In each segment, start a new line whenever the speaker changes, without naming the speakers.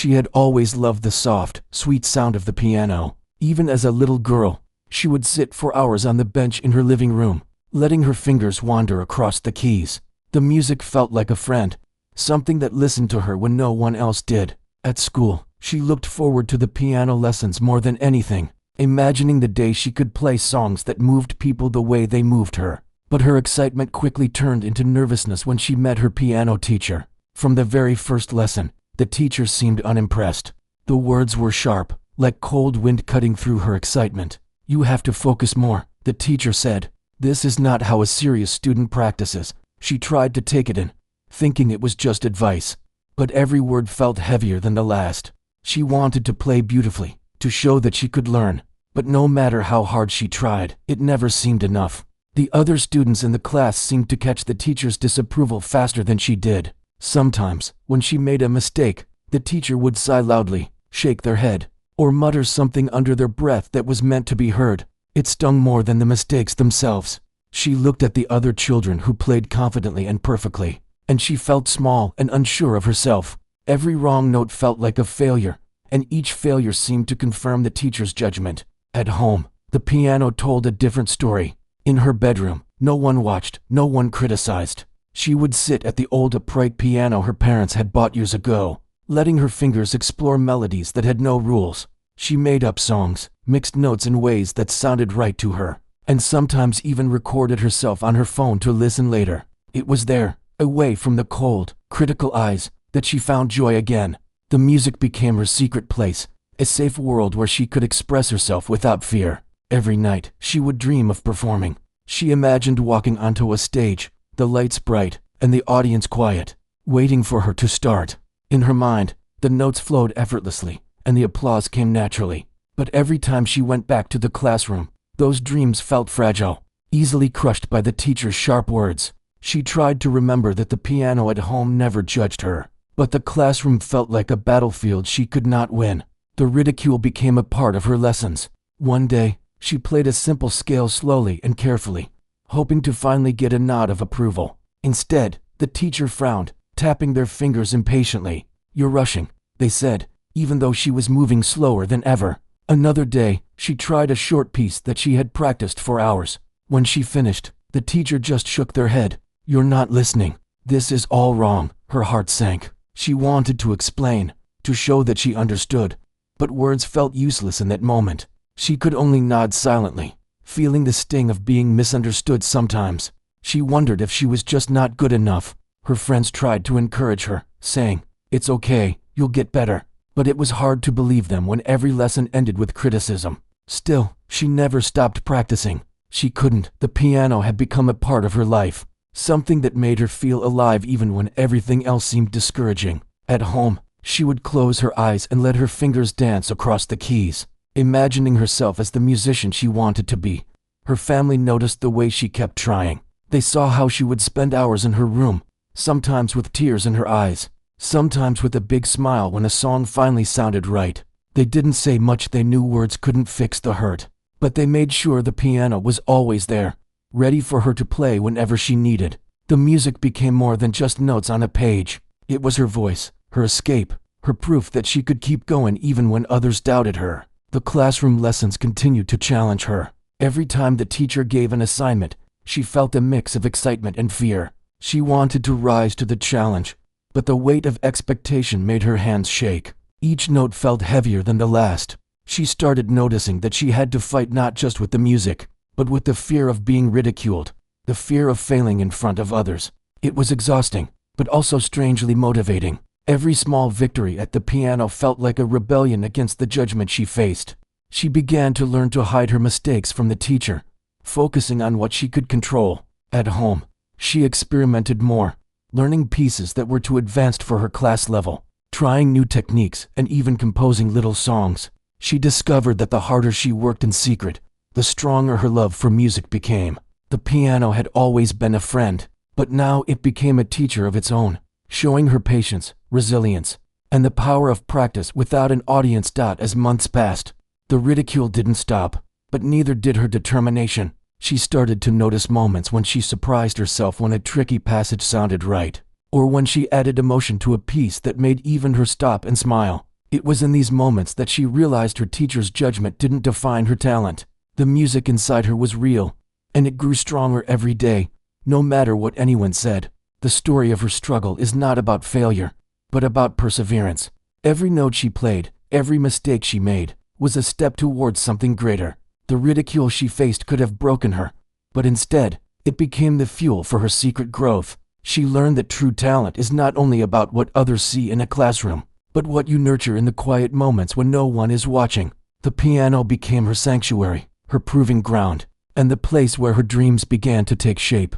She had always loved the soft, sweet sound of the piano. Even as a little girl, she would sit for hours on the bench in her living room, letting her fingers wander across the keys. The music felt like a friend, something that listened to her when no one else did. At school, she looked forward to the piano lessons more than anything, imagining the day she could play songs that moved people the way they moved her. But her excitement quickly turned into nervousness when she met her piano teacher. From the very first lesson, the teacher seemed unimpressed. The words were sharp, like cold wind cutting through her excitement. "You have to focus more," the teacher said. "This is not how a serious student practices." She tried to take it in, thinking it was just advice. But every word felt heavier than the last. She wanted to play beautifully, to show that she could learn. But no matter how hard she tried, it never seemed enough. The other students in the class seemed to catch the teacher's disapproval faster than she did. Sometimes, when she made a mistake, the teacher would sigh loudly, shake their head, or mutter something under their breath that was meant to be heard. It stung more than the mistakes themselves. She looked at the other children who played confidently and perfectly, and she felt small and unsure of herself. Every wrong note felt like a failure, and each failure seemed to confirm the teacher's judgment. At home, the piano told a different story. In her bedroom, no one watched, no one criticized. She would sit at the old upright piano her parents had bought years ago, letting her fingers explore melodies that had no rules. She made up songs, mixed notes in ways that sounded right to her, and sometimes even recorded herself on her phone to listen later. It was there, away from the cold, critical eyes, that she found joy again. The music became her secret place, a safe world where she could express herself without fear. Every night, she would dream of performing. She imagined walking onto a stage, the lights bright, and the audience quiet, waiting for her to start. In her mind, the notes flowed effortlessly, and the applause came naturally. But every time she went back to the classroom, those dreams felt fragile, easily crushed by the teacher's sharp words. She tried to remember that the piano at home never judged her, but the classroom felt like a battlefield she could not win. The ridicule became a part of her lessons. One day, she played a simple scale slowly and carefully, hoping to finally get a nod of approval. Instead, the teacher frowned, tapping their fingers impatiently. "You're rushing," they said, even though she was moving slower than ever. Another day, she tried a short piece that she had practiced for hours. When she finished, the teacher just shook their head. "You're not listening. This is all wrong." Her heart sank. She wanted to explain, to show that she understood, but words felt useless in that moment. She could only nod silently, feeling the sting of being misunderstood sometimes. She wondered if she was just not good enough. Her friends tried to encourage her, saying, "It's okay, you'll get better." But it was hard to believe them when every lesson ended with criticism. Still, she never stopped practicing. She couldn't. The piano had become a part of her life, something that made her feel alive even when everything else seemed discouraging. At home, she would close her eyes and let her fingers dance across the keys, imagining herself as the musician she wanted to be. Her family noticed the way she kept trying. They saw how she would spend hours in her room, sometimes with tears in her eyes, sometimes with a big smile when a song finally sounded right. They didn't say much. They knew words couldn't fix the hurt, but they made sure the piano was always there, ready for her to play whenever she needed. The music became more than just notes on a page. It was her voice, her escape, her proof that she could keep going even when others doubted her. The classroom lessons continued to challenge her. Every time the teacher gave an assignment, she felt a mix of excitement and fear. She wanted to rise to the challenge, but the weight of expectation made her hands shake. Each note felt heavier than the last. She started noticing that she had to fight not just with the music, but with the fear of being ridiculed, the fear of failing in front of others. It was exhausting, but also strangely motivating. Every small victory at the piano felt like a rebellion against the judgment she faced. She began to learn to hide her mistakes from the teacher, focusing on what she could control. At home, she experimented more, learning pieces that were too advanced for her class level, trying new techniques, and even composing little songs. She discovered that the harder she worked in secret, the stronger her love for music became. The piano had always been a friend, but now it became a teacher of its own, showing her patience, resilience, and the power of practice without an audience. As months passed, the ridicule didn't stop, but neither did her determination. She started to notice moments when she surprised herself when a tricky passage sounded right, or when she added emotion to a piece that made even her stop and smile. It was in these moments that she realized her teacher's judgment didn't define her talent. The music inside her was real, and it grew stronger every day, no matter what anyone said. The story of her struggle is not about failure, but about perseverance. Every note she played, every mistake she made, was a step towards something greater. The ridicule she faced could have broken her, but instead, it became the fuel for her secret growth. She learned that true talent is not only about what others see in a classroom, but what you nurture in the quiet moments when no one is watching. The piano became her sanctuary, her proving ground, and the place where her dreams began to take shape.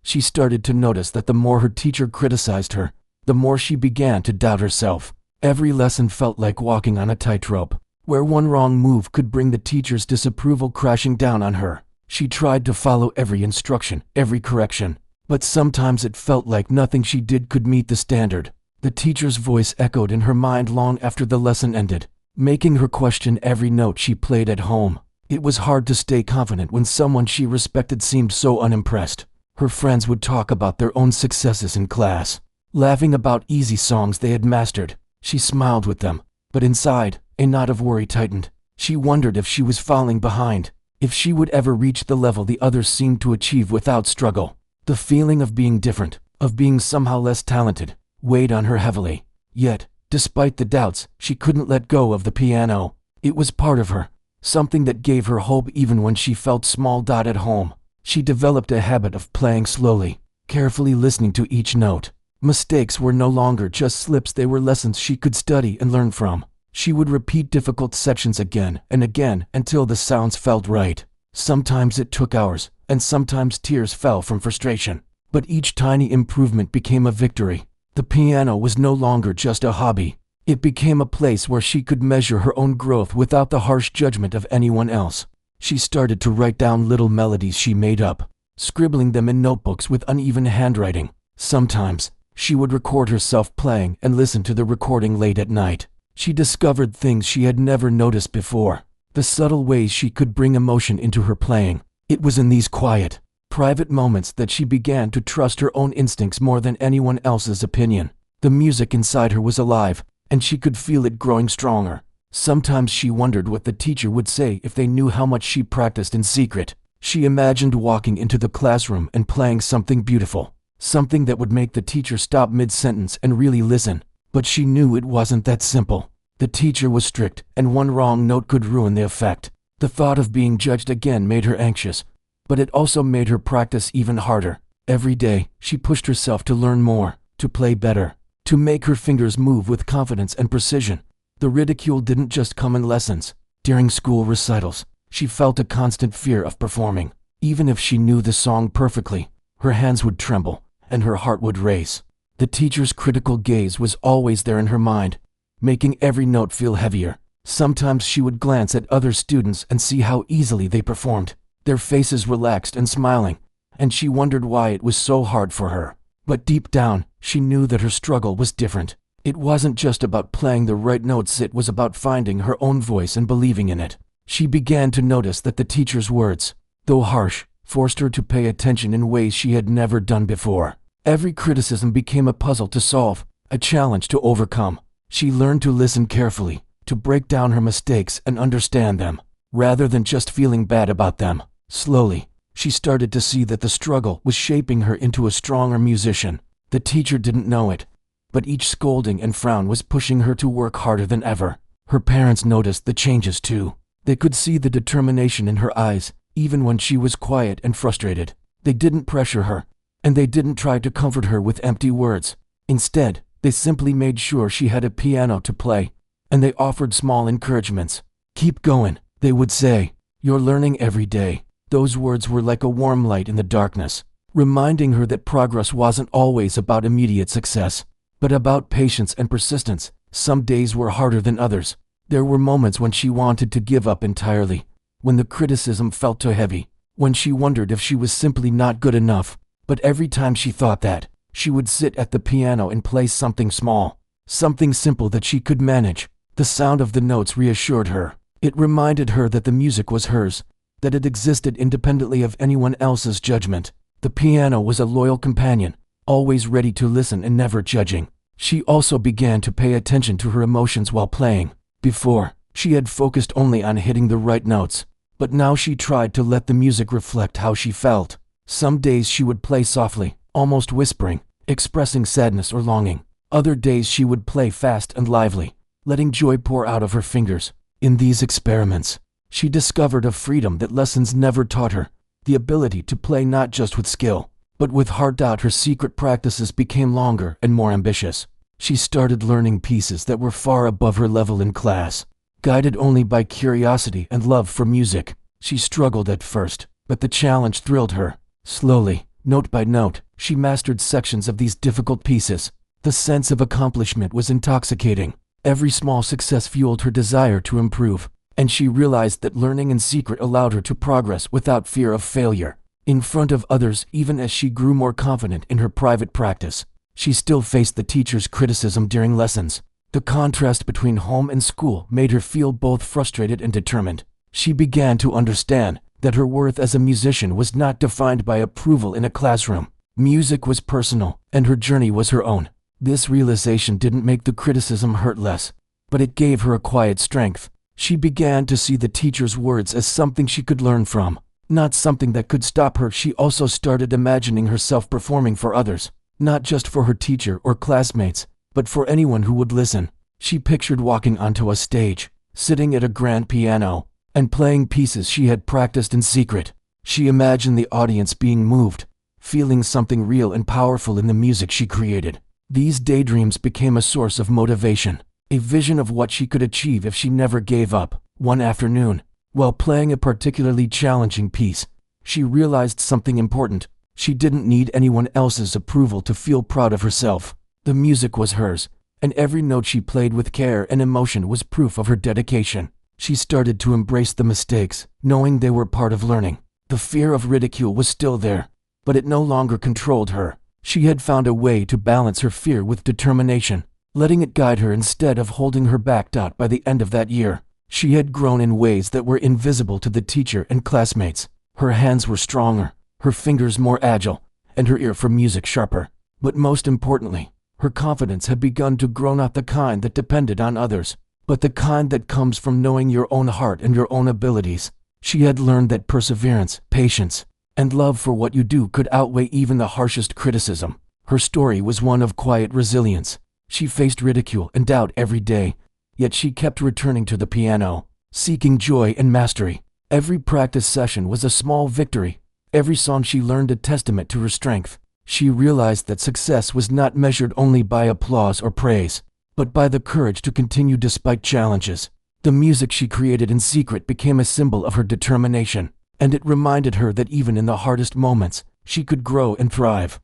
She started to notice that the more her teacher criticized her, the more she began to doubt herself. Every lesson felt like walking on a tightrope, where one wrong move could bring the teacher's disapproval crashing down on her. She tried to follow every instruction, every correction, but sometimes it felt like nothing she did could meet the standard. The teacher's voice echoed in her mind long after the lesson ended, making her question every note she played at home. It was hard to stay confident when someone she respected seemed so unimpressed. Her friends would talk about their own successes in class, laughing about easy songs they had mastered. She smiled with them, but inside, a knot of worry tightened. She wondered if she was falling behind, if she would ever reach the level the others seemed to achieve without struggle. The feeling of being different, of being somehow less talented, weighed on her heavily. Yet, despite the doubts, she couldn't let go of the piano. It was part of her, something that gave her hope even when she felt small. At home, she developed a habit of playing slowly, carefully listening to each note. Mistakes were no longer just slips, they were lessons she could study and learn from. She would repeat difficult sections again and again until the sounds felt right. Sometimes it took hours, and sometimes tears fell from frustration. But each tiny improvement became a victory. The piano was no longer just a hobby. It became a place where she could measure her own growth without the harsh judgment of anyone else. She started to write down little melodies she made up, scribbling them in notebooks with uneven handwriting. Sometimes, she would record herself playing and listen to the recording late at night. She discovered things she had never noticed before, the subtle ways she could bring emotion into her playing. It was in these quiet, private moments that she began to trust her own instincts more than anyone else's opinion. The music inside her was alive, and she could feel it growing stronger. Sometimes she wondered what the teacher would say if they knew how much she practiced in secret. She imagined walking into the classroom and playing something beautiful, something that would make the teacher stop mid-sentence and really listen. But she knew it wasn't that simple. The teacher was strict, and one wrong note could ruin the effect. The thought of being judged again made her anxious, but it also made her practice even harder. Every day, she pushed herself to learn more, to play better, to make her fingers move with confidence and precision. The ridicule didn't just come in lessons. During school recitals, she felt a constant fear of performing. Even if she knew the song perfectly, her hands would tremble, and her heart would race. The teacher's critical gaze was always there in her mind, making every note feel heavier. Sometimes she would glance at other students and see how easily they performed, their faces relaxed and smiling, and she wondered why it was so hard for her. But deep down, she knew that her struggle was different. It wasn't just about playing the right notes, it was about finding her own voice and believing in it. She began to notice that the teacher's words, though harsh, forced her to pay attention in ways she had never done before. Every criticism became a puzzle to solve, a challenge to overcome. She learned to listen carefully, to break down her mistakes and understand them, rather than just feeling bad about them. Slowly, she started to see that the struggle was shaping her into a stronger musician. The teacher didn't know it, but each scolding and frown was pushing her to work harder than ever. Her parents noticed the changes too. They could see the determination in her eyes, even when she was quiet and frustrated. They didn't pressure her, and they didn't try to comfort her with empty words. Instead, they simply made sure she had a piano to play, and they offered small encouragements. "Keep going," they would say. "You're learning every day." Those words were like a warm light in the darkness, reminding her that progress wasn't always about immediate success, but about patience and persistence. Some days were harder than others. There were moments when she wanted to give up entirely, when the criticism felt too heavy, when she wondered if she was simply not good enough. But every time she thought that, she would sit at the piano and play something small, something simple that she could manage. The sound of the notes reassured her. It reminded her that the music was hers, that it existed independently of anyone else's judgment. The piano was a loyal companion, always ready to listen and never judging. She also began to pay attention to her emotions while playing. Before, she had focused only on hitting the right notes, but now she tried to let the music reflect how she felt. Some days she would play softly, almost whispering, expressing sadness or longing. Other days she would play fast and lively, letting joy pour out of her fingers. In these experiments, she discovered a freedom that lessons never taught her, the ability to play not just with skill, but with heart. Her secret practices became longer and more ambitious. She started learning pieces that were far above her level in class. Guided only by curiosity and love for music, she struggled at first, but the challenge thrilled her. Slowly, note by note, she mastered sections of these difficult pieces. The sense of accomplishment was intoxicating. Every small success fueled her desire to improve, and she realized that learning in secret allowed her to progress without fear of failure. In front of others, even as she grew more confident in her private practice, she still faced the teacher's criticism during lessons. The contrast between home and school made her feel both frustrated and determined. She began to understand that her worth as a musician was not defined by approval in a classroom. Music was personal, and her journey was her own. This realization didn't make the criticism hurt less, but it gave her a quiet strength. She began to see the teacher's words as something she could learn from, not something that could stop her. She also started imagining herself performing for others, not just for her teacher or classmates, but for anyone who would listen. She pictured walking onto a stage, sitting at a grand piano, and playing pieces she had practiced in secret. She imagined the audience being moved, feeling something real and powerful in the music she created. These daydreams became a source of motivation, a vision of what she could achieve if she never gave up. One afternoon, while playing a particularly challenging piece, she realized something important. She didn't need anyone else's approval to feel proud of herself. The music was hers, and every note she played with care and emotion was proof of her dedication. She started to embrace the mistakes, knowing they were part of learning. The fear of ridicule was still there, but it no longer controlled her. She had found a way to balance her fear with determination, letting it guide her instead of holding her back. By the end of that year, she had grown in ways that were invisible to the teacher and classmates. Her hands were stronger, her fingers more agile, and her ear for music sharper. But most importantly, her confidence had begun to grow, not the kind that depended on others, but the kind that comes from knowing your own heart and your own abilities. She had learned that perseverance, patience, and love for what you do could outweigh even the harshest criticism. Her story was one of quiet resilience. She faced ridicule and doubt every day, yet she kept returning to the piano, seeking joy and mastery. Every practice session was a small victory, every song she learned a testament to her strength. She realized that success was not measured only by applause or praise, but by the courage to continue despite challenges. The music she created in secret became a symbol of her determination, and it reminded her that even in the hardest moments, she could grow and thrive.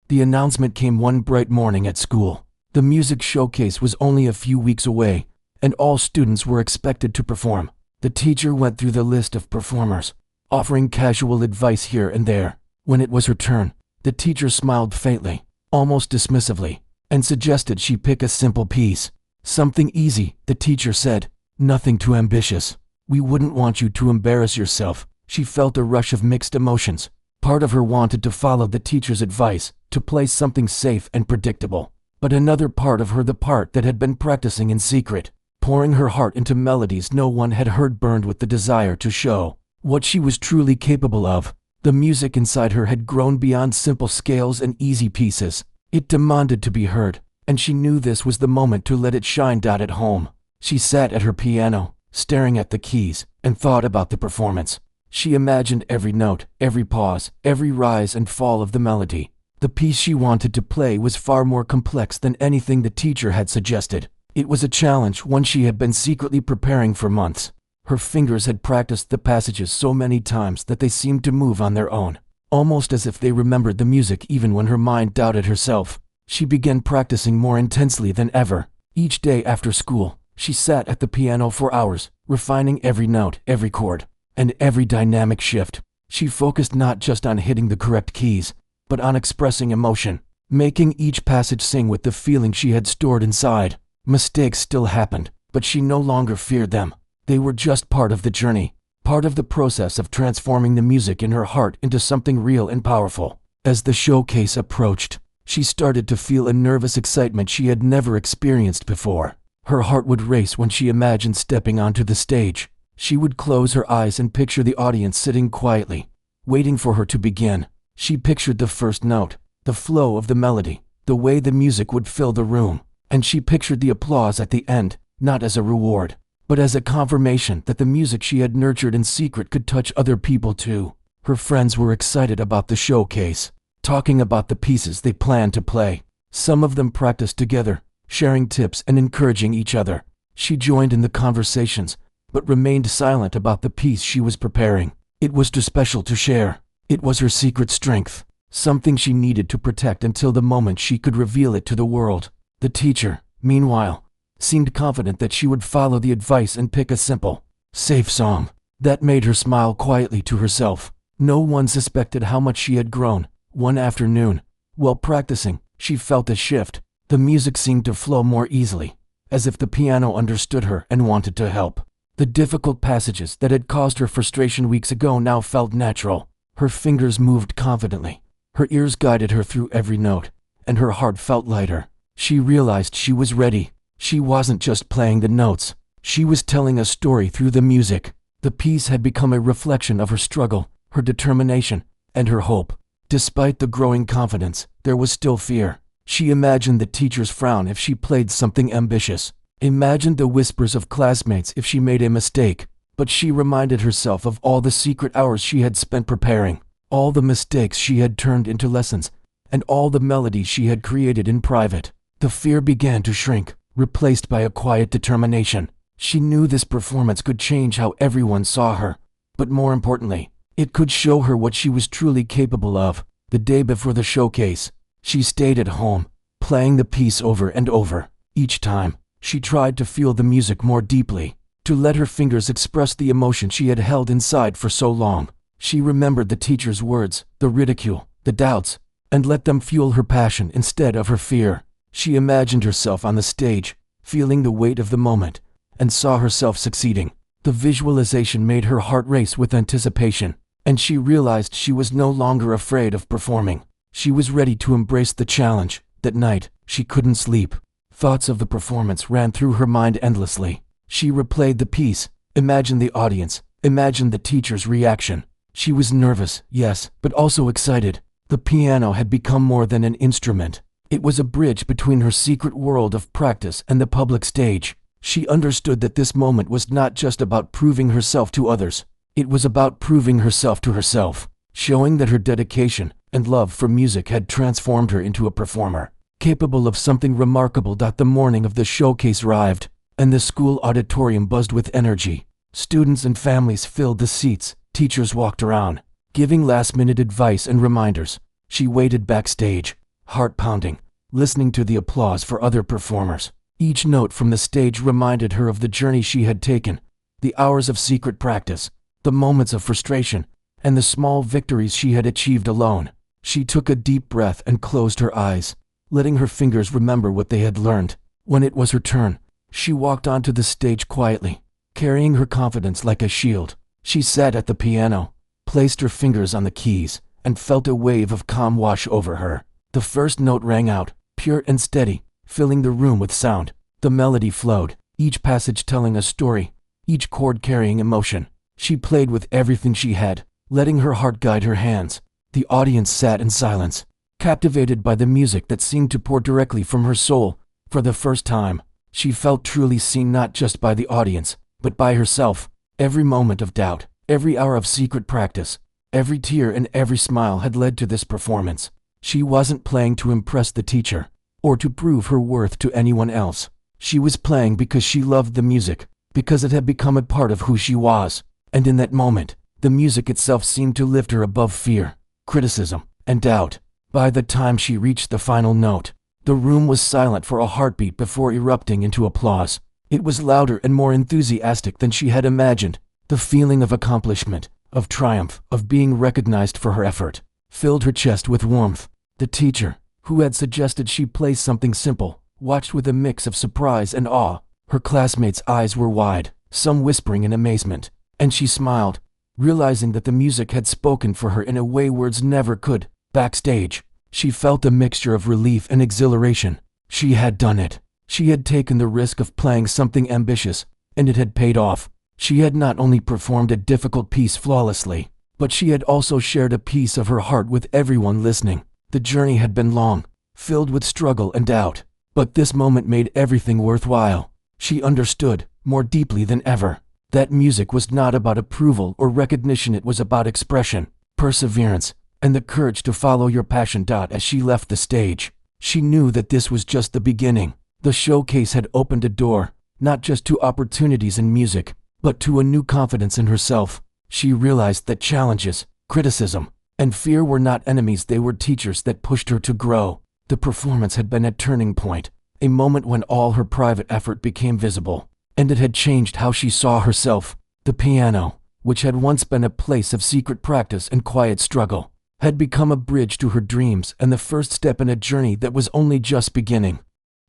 The announcement came one bright morning at school. The music showcase was only a few weeks away, and all students were expected to perform. The teacher went through the list of performers, offering casual advice here and there. When it was her turn, the teacher smiled faintly, almost dismissively, and suggested she pick a simple piece. Something easy, the teacher said. Nothing too ambitious. We wouldn't want you to embarrass yourself. She felt a rush of mixed emotions. Part of her wanted to follow the teacher's advice, to play something safe and predictable. But another part of her, the part that had been practicing in secret, pouring her heart into melodies no one had heard, burned with the desire to show what she was truly capable of. The music inside her had grown beyond simple scales and easy pieces. It demanded to be heard, and she knew this was the moment to let it shine. At home, she sat at her piano, staring at the keys, and thought about the performance. She imagined every note, every pause, every rise and fall of the melody. The piece she wanted to play was far more complex than anything the teacher had suggested. It was a challenge, one she had been secretly preparing for months. Her fingers had practiced the passages so many times that they seemed to move on their own, almost as if they remembered the music even when her mind doubted herself. She began practicing more intensely than ever. Each day after school, she sat at the piano for hours, refining every note, every chord, and every dynamic shift. She focused not just on hitting the correct keys, but on expressing emotion, making each passage sing with the feeling she had stored inside. Mistakes still happened, but she no longer feared them. They were just part of the journey, part of the process of transforming the music in her heart into something real and powerful. As the showcase approached, She started to feel a nervous excitement she had never experienced before. Her heart would race when she imagined stepping onto the stage. She would close her eyes and picture the audience sitting quietly, waiting for her to begin. She pictured the first note, the flow of the melody, the way the music would fill the room, and she pictured the applause at the end, not as a reward, but as a confirmation that the music she had nurtured in secret could touch other people too. Her friends were excited about the showcase, talking about the pieces they planned to play. Some of them practiced together, sharing tips and encouraging each other. She joined in the conversations, but remained silent about the piece she was preparing. It was too special to share. It was her secret strength, something she needed to protect until the moment she could reveal it to the world. The teacher, meanwhile, seemed confident that she would follow the advice and pick a simple, safe song. That made her smile quietly to herself. No one suspected how much she had grown. One afternoon, while practicing, she felt a shift. The music seemed to flow more easily, as if the piano understood her and wanted to help. The difficult passages that had caused her frustration weeks ago now felt natural. Her fingers moved confidently. Her ears guided her through every note, and her heart felt lighter. She realized she was ready. She wasn't just playing the notes. She was telling a story through the music. The piece had become a reflection of her struggle, her determination, and her hope. Despite the growing confidence, there was still fear. She imagined the teacher's frown if she played something ambitious, imagined the whispers of classmates if she made a mistake. But she reminded herself of all the secret hours she had spent preparing, all the mistakes she had turned into lessons, and all the melodies she had created in private. The fear began to shrink, replaced by a quiet determination. She knew this performance could change how everyone saw her, but more importantly, it could show her what she was truly capable of. The day before the showcase, she stayed at home, playing the piece over and over. Each time, she tried to feel the music more deeply, to let her fingers express the emotion she had held inside for so long. She remembered the teacher's words, the ridicule, the doubts, and let them fuel her passion instead of her fear. She imagined herself on the stage, feeling the weight of the moment, and saw herself succeeding. The visualization made her heart race with anticipation, and she realized she was no longer afraid of performing. She was ready to embrace the challenge. That night, she couldn't sleep. Thoughts of the performance ran through her mind endlessly. She replayed the piece, imagined the audience, imagined the teacher's reaction. She was nervous, yes, but also excited. The piano had become more than an instrument. It was a bridge between her secret world of practice and the public stage. She understood that this moment was not just about proving herself to others. It was about proving herself to herself, showing that her dedication and love for music had transformed her into a performer, capable of something remarkable. The morning of the showcase arrived, and the school auditorium buzzed with energy. Students and families filled the seats. Teachers walked around, giving last-minute advice and reminders. She waited backstage, heart pounding, listening to the applause for other performers. Each note from the stage reminded her of the journey she had taken, the hours of secret practice, the moments of frustration, and the small victories she had achieved alone. She took a deep breath and closed her eyes, letting her fingers remember what they had learned. When it was her turn, she walked onto the stage quietly, carrying her confidence like a shield. She sat at the piano, placed her fingers on the keys, and felt a wave of calm wash over her. The first note rang out, pure and steady, filling the room with sound. The melody flowed, each passage telling a story, each chord carrying emotion. She played with everything she had, letting her heart guide her hands. The audience sat in silence, captivated by the music that seemed to pour directly from her soul. For the first time, she felt truly seen, not just by the audience, but by herself. Every moment of doubt, every hour of secret practice, every tear and every smile had led to this performance. She wasn't playing to impress the teacher, or to prove her worth to anyone else. She was playing because she loved the music, because it had become a part of who she was. And in that moment, the music itself seemed to lift her above fear, criticism, and doubt. By the time she reached the final note, the room was silent for a heartbeat before erupting into applause. It was louder and more enthusiastic than she had imagined. The feeling of accomplishment, of triumph, of being recognized for her effort, filled her chest with warmth. The teacher, who had suggested she play something simple, watched with a mix of surprise and awe. Her classmates' eyes were wide, some whispering in amazement, and she smiled, realizing that the music had spoken for her in a way words never could. Backstage, She felt a mixture of relief and exhilaration. She had done it. She had taken the risk of playing something ambitious, and it had paid off. She had not only performed a difficult piece flawlessly, but she had also shared a piece of her heart with everyone listening. The journey had been long, filled with struggle and doubt, but this moment made everything worthwhile. She understood, more deeply than ever, that music was not about approval or recognition. It was about expression, perseverance, and the courage to follow your passion. As she left the stage, she knew that this was just the beginning. The showcase had opened a door, not just to opportunities in music, but to a new confidence in herself. She realized that challenges, criticism, and fear were not enemies. They were teachers that pushed her to grow. The performance had been a turning point, a moment when all her private effort became visible, and it had changed how she saw herself. The piano, which had once been a place of secret practice and quiet struggle, had become a bridge to her dreams and the first step in a journey that was only just beginning.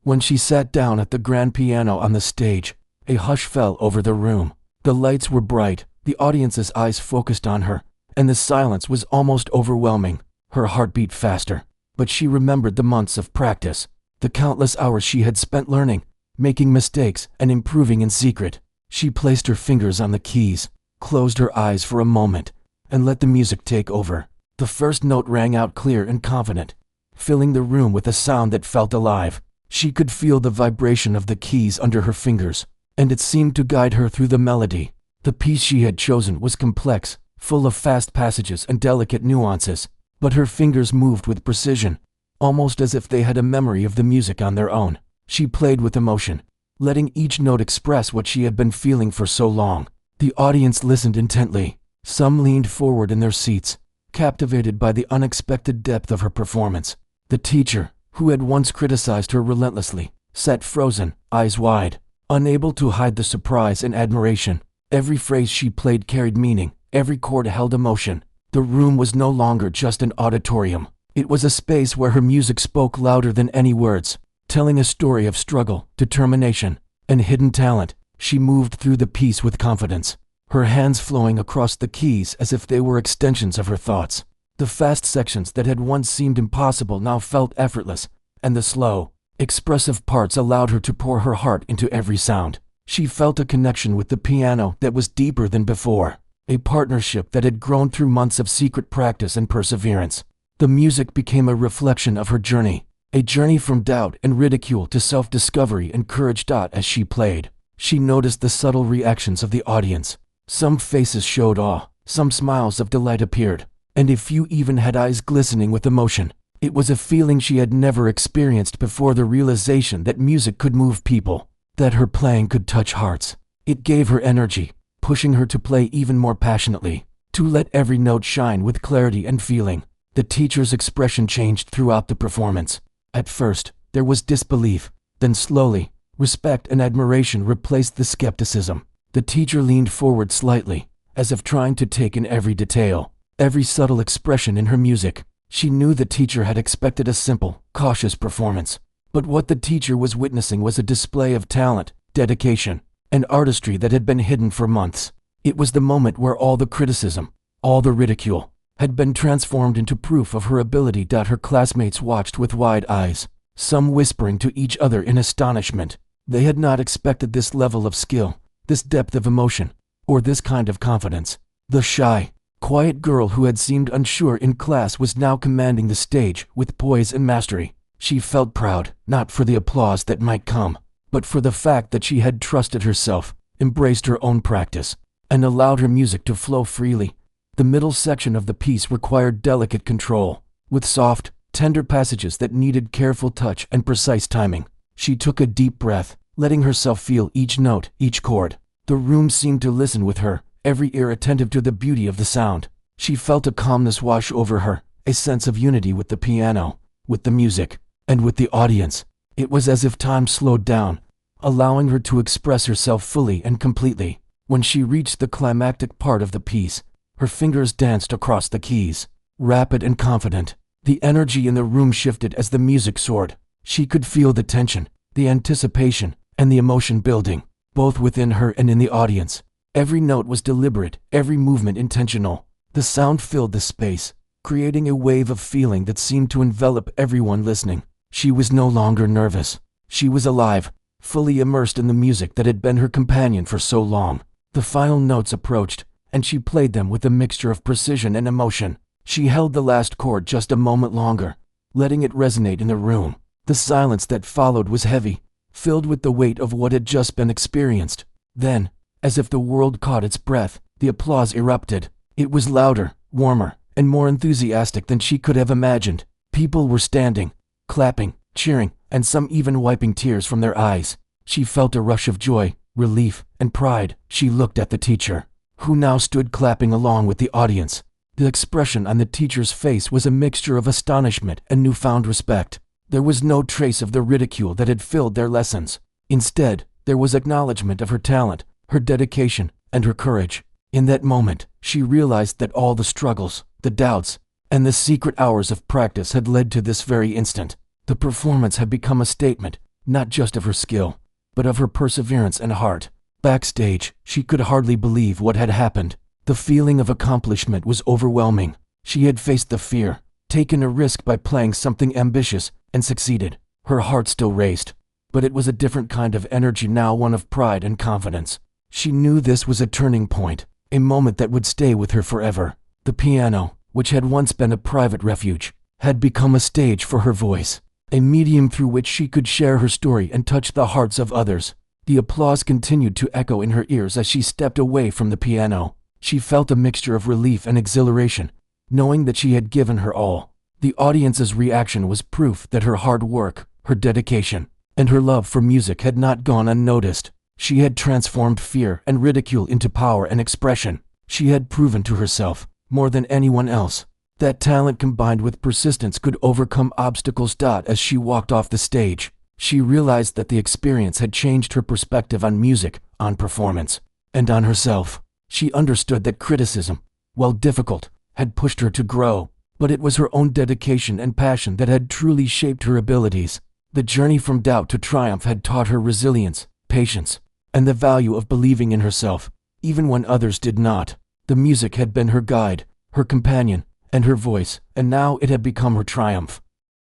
When she sat down at the grand piano on the stage, a hush fell over the room. The lights were bright, the audience's eyes focused on her, and the silence was almost overwhelming. Her heart beat faster, but she remembered the months of practice, the countless hours she had spent learning, making mistakes, and improving in secret. She placed her fingers on the keys, closed her eyes for a moment, and let the music take over. The first note rang out clear and confident, filling the room with a sound that felt alive. She could feel the vibration of the keys under her fingers, and it seemed to guide her through the melody. The piece she had chosen was complex, full of fast passages and delicate nuances, but her fingers moved with precision, almost as if they had a memory of the music on their own. She played with emotion, letting each note express what she had been feeling for so long. The audience listened intently. Some leaned forward in their seats, captivated by the unexpected depth of her performance. The teacher, who had once criticized her relentlessly, sat frozen, eyes wide, unable to hide the surprise and admiration. Every phrase she played carried meaning, every chord held emotion. The room was no longer just an auditorium. It was a space where her music spoke louder than any words, telling a story of struggle, determination, and hidden talent. She moved through the piece with confidence, her hands flowing across the keys as if they were extensions of her thoughts. The fast sections that had once seemed impossible now felt effortless, and the slow, expressive parts allowed her to pour her heart into every sound. She felt a connection with the piano that was deeper than before, a partnership that had grown through months of secret practice and perseverance. The music became a reflection of her journey, a journey from doubt and ridicule to self-discovery and courage. As she played, she noticed the subtle reactions of the audience. Some faces showed awe, some smiles of delight appeared, and a few even had eyes glistening with emotion. It was a feeling she had never experienced before, the realization that music could move people, that her playing could touch hearts. It gave her energy, pushing her to play even more passionately, to let every note shine with clarity and feeling. The teacher's expression changed throughout the performance. At first, there was disbelief, then slowly, respect and admiration replaced the skepticism. The teacher leaned forward slightly, as if trying to take in every detail, every subtle expression in her music. She knew the teacher had expected a simple, cautious performance, but what the teacher was witnessing was a display of talent, dedication, and artistry that had been hidden for months. It was the moment where all the criticism, all the ridicule, had been transformed into proof of her ability. Her classmates watched with wide eyes, some whispering to each other in astonishment. They had not expected this level of skill, this depth of emotion, or this kind of confidence. The shy, quiet girl who had seemed unsure in class was now commanding the stage with poise and mastery. She felt proud, not for the applause that might come, but for the fact that she had trusted herself, embraced her own practice, and allowed her music to flow freely. The middle section of the piece required delicate control, with soft, tender passages that needed careful touch and precise timing. She took a deep breath, letting herself feel each note, each chord. The room seemed to listen with her, every ear attentive to the beauty of the sound. She felt a calmness wash over her, a sense of unity with the piano, with the music, and with the audience. It was as if time slowed down, allowing her to express herself fully and completely. When she reached the climactic part of the piece, her fingers danced across the keys, rapid and confident. The energy in the room shifted as the music soared. She could feel the tension, the anticipation, and the emotion building, both within her and in the audience. Every note was deliberate, every movement intentional. The sound filled the space, creating a wave of feeling that seemed to envelop everyone listening. She was no longer nervous. She was alive, fully immersed in the music that had been her companion for so long. The final notes approached, and she played them with a mixture of precision and emotion. She held the last chord just a moment longer, letting it resonate in the room. The silence that followed was heavy, filled with the weight of what had just been experienced. Then, as if the world caught its breath, the applause erupted. It was louder, warmer, and more enthusiastic than she could have imagined. People were standing, clapping, cheering, and some even wiping tears from their eyes. She felt a rush of joy, relief, and pride. She looked at the teacher, who now stood clapping along with the audience. The expression on the teacher's face was a mixture of astonishment and newfound respect. There was no trace of the ridicule that had filled their lessons. Instead, there was acknowledgement of her talent, her dedication, and her courage. In that moment, she realized that all the struggles, the doubts, and the secret hours of practice had led to this very instant. The performance had become a statement, not just of her skill, but of her perseverance and heart. Backstage, she could hardly believe what had happened. The feeling of accomplishment was overwhelming. She had faced the fear, taken a risk by playing something ambitious, and succeeded. Her heart still raced, but it was a different kind of energy now, one of pride and confidence. She knew this was a turning point, a moment that would stay with her forever. The piano, which had once been a private refuge, had become a stage for her voice, a medium through which she could share her story and touch the hearts of others. The applause continued to echo in her ears as she stepped away from the piano. She felt a mixture of relief and exhilaration, knowing that she had given her all. The audience's reaction was proof that her hard work, her dedication, and her love for music had not gone unnoticed. She had transformed fear and ridicule into power and expression. She had proven to herself, more than anyone else, that talent combined with persistence could overcome obstacles. As she walked off the stage, she realized that the experience had changed her perspective on music, on performance, and on herself. She understood that criticism, while difficult, had pushed her to grow, but it was her own dedication and passion that had truly shaped her abilities. The journey from doubt to triumph had taught her resilience, patience, and the value of believing in herself, even when others did not. The music had been her guide, her companion, and her voice, and now it had become her triumph.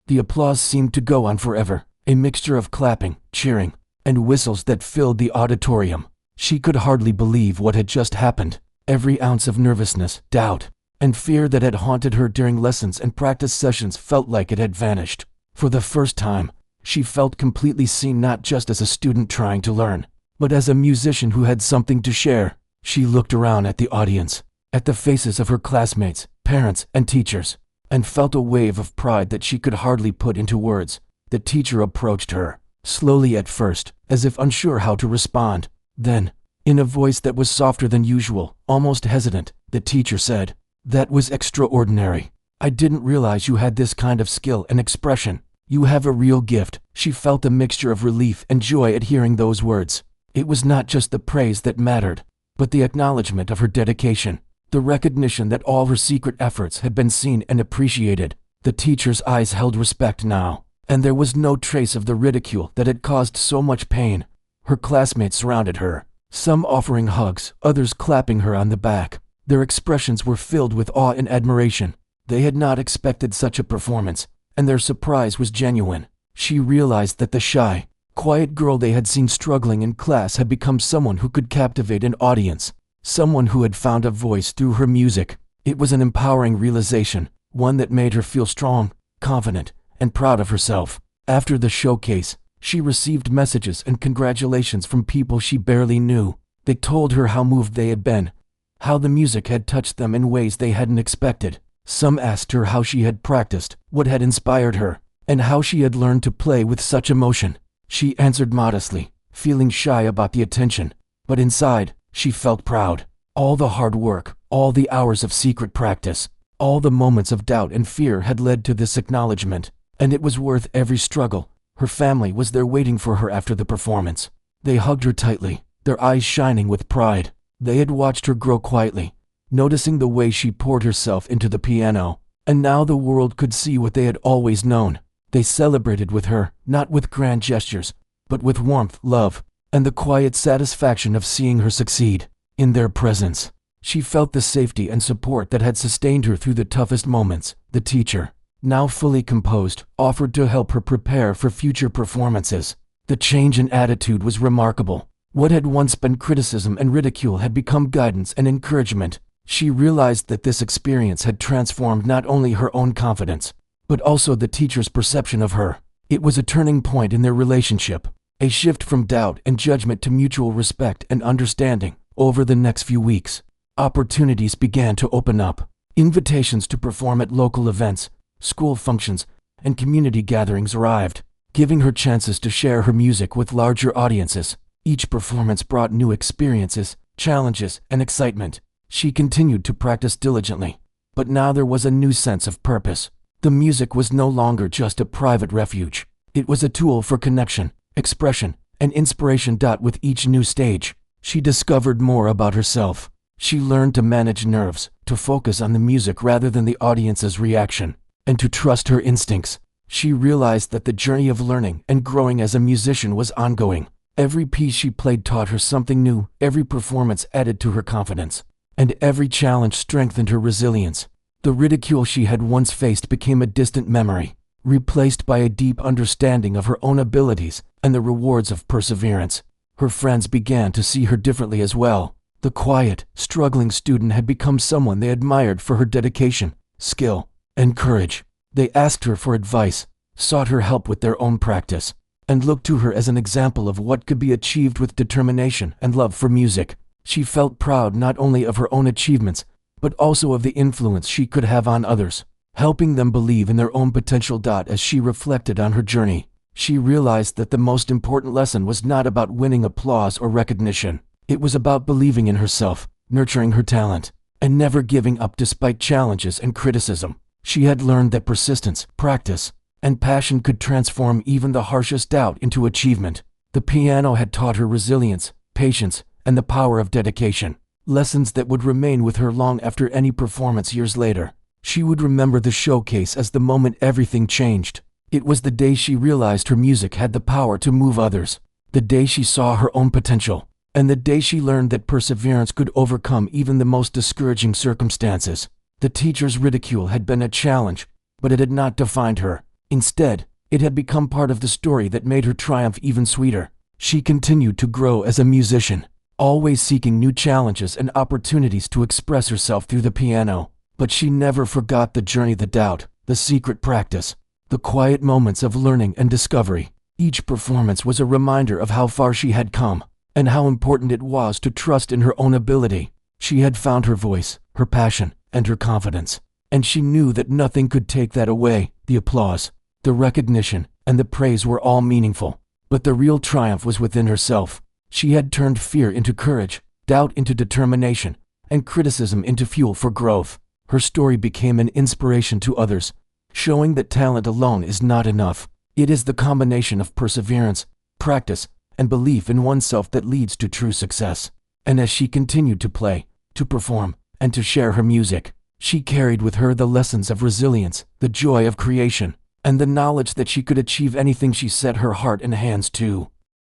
The applause seemed to go on forever, a mixture of clapping, cheering, and whistles that filled the auditorium. She could hardly believe what had just happened. Every ounce of nervousness, doubt, and fear that had haunted her during lessons and practice sessions felt like it had vanished. For the first time, she felt completely seen, not just as a student trying to learn, but as a musician who had something to share. She looked around at the audience, at the faces of her classmates, parents, and teachers, and felt a wave of pride that she could hardly put into words. The teacher approached her, slowly at first, as if unsure how to respond. Then, in a voice that was softer than usual, almost hesitant, the teacher said, "That was extraordinary. I didn't realize you had this kind of skill and expression. You have a real gift." She felt a mixture of relief and joy at hearing those words. It was not just the praise that mattered, but the acknowledgement of her dedication, the recognition that all her secret efforts had been seen and appreciated. The teacher's eyes held respect now, and there was no trace of the ridicule that had caused so much pain. Her classmates surrounded her, some offering hugs, others clapping her on the back. Their expressions were filled with awe and admiration. They had not expected such a performance, and their surprise was genuine. She realized that the shy, quiet girl they had seen struggling in class had become someone who could captivate an audience, someone who had found a voice through her music. It was an empowering realization, one that made her feel strong, confident, and proud of herself. After the showcase, she received messages and congratulations from people she barely knew. They told her how moved they had been, how the music had touched them in ways they hadn't expected. Some asked her how she had practiced, what had inspired her, and how she had learned to play with such emotion. She answered modestly, feeling shy about the attention, but inside, she felt proud. All the hard work, all the hours of secret practice, all the moments of doubt and fear had led to this acknowledgement, and it was worth every struggle. Her family was there waiting for her after the performance. They hugged her tightly, their eyes shining with pride. They had watched her grow quietly, noticing the way she poured herself into the piano, and now the world could see what they had always known. They celebrated with her, not with grand gestures, but with warmth, love, and the quiet satisfaction of seeing her succeed. In their presence, She felt the safety and support that had sustained her through the toughest moments. The teacher, now fully composed, offered to help her prepare for future performances. The change in attitude was remarkable. What had once been criticism and ridicule had become guidance and encouragement. She realized that this experience had transformed not only her own confidence, but also the teacher's perception of her. It was a turning point in their relationship, a shift from doubt and judgment to mutual respect and understanding. Over the next few weeks, opportunities began to open up. Invitations to perform at local events, school functions, and community gatherings arrived, giving her chances to share her music with larger audiences. Each performance brought new experiences, challenges, and excitement. She continued to practice diligently, but now there was a new sense of purpose. The music was no longer just a private refuge. It was a tool for connection, expression, and inspiration. With each new stage, she discovered more about herself. She learned to manage nerves, to focus on the music rather than the audience's reaction, and to trust her instincts. She realized that the journey of learning and growing as a musician was ongoing. Every piece she played taught her something new, every performance added to her confidence, and every challenge strengthened her resilience. The ridicule she had once faced became a distant memory, replaced by a deep understanding of her own abilities and the rewards of perseverance. Her friends began to see her differently as well. The quiet, struggling student had become someone they admired for her dedication, skill, and courage. They asked her for advice, sought her help with their own practice, and looked to her as an example of what could be achieved with determination and love for music. She felt proud not only of her own achievements, but also of the influence she could have on others, helping them believe in their own potential. As she reflected on her journey, she realized that the most important lesson was not about winning applause or recognition. It was about believing in herself, nurturing her talent, and never giving up despite challenges and criticism. She had learned that persistence, practice, and passion could transform even the harshest doubt into achievement. The piano had taught her resilience, patience, and the power of dedication, lessons that would remain with her long after any performance years later. She would remember the showcase as the moment everything changed. It was the day she realized her music had the power to move others, the day she saw her own potential, and the day she learned that perseverance could overcome even the most discouraging circumstances. The teacher's ridicule had been a challenge, but it had not defined her. Instead, it had become part of the story that made her triumph even sweeter. She continued to grow as a musician, always seeking new challenges and opportunities to express herself through the piano. But she never forgot the journey, the doubt, the secret practice, the quiet moments of learning and discovery. Each performance was a reminder of how far she had come, and how important it was to trust in her own ability. She had found her voice, her passion, and her confidence, and she knew that nothing could take that away. The applause, the recognition, and the praise were all meaningful, but the real triumph was within herself. She had turned fear into courage, doubt into determination, and criticism into fuel for growth. Her story became an inspiration to others, showing that talent alone is not enough. It is the combination of perseverance, practice, and belief in oneself that leads to true success. And as she continued to play, to perform, and to share her music, she carried with her the lessons of resilience, the joy of creation, and the knowledge that she could achieve anything she set her heart and hands to.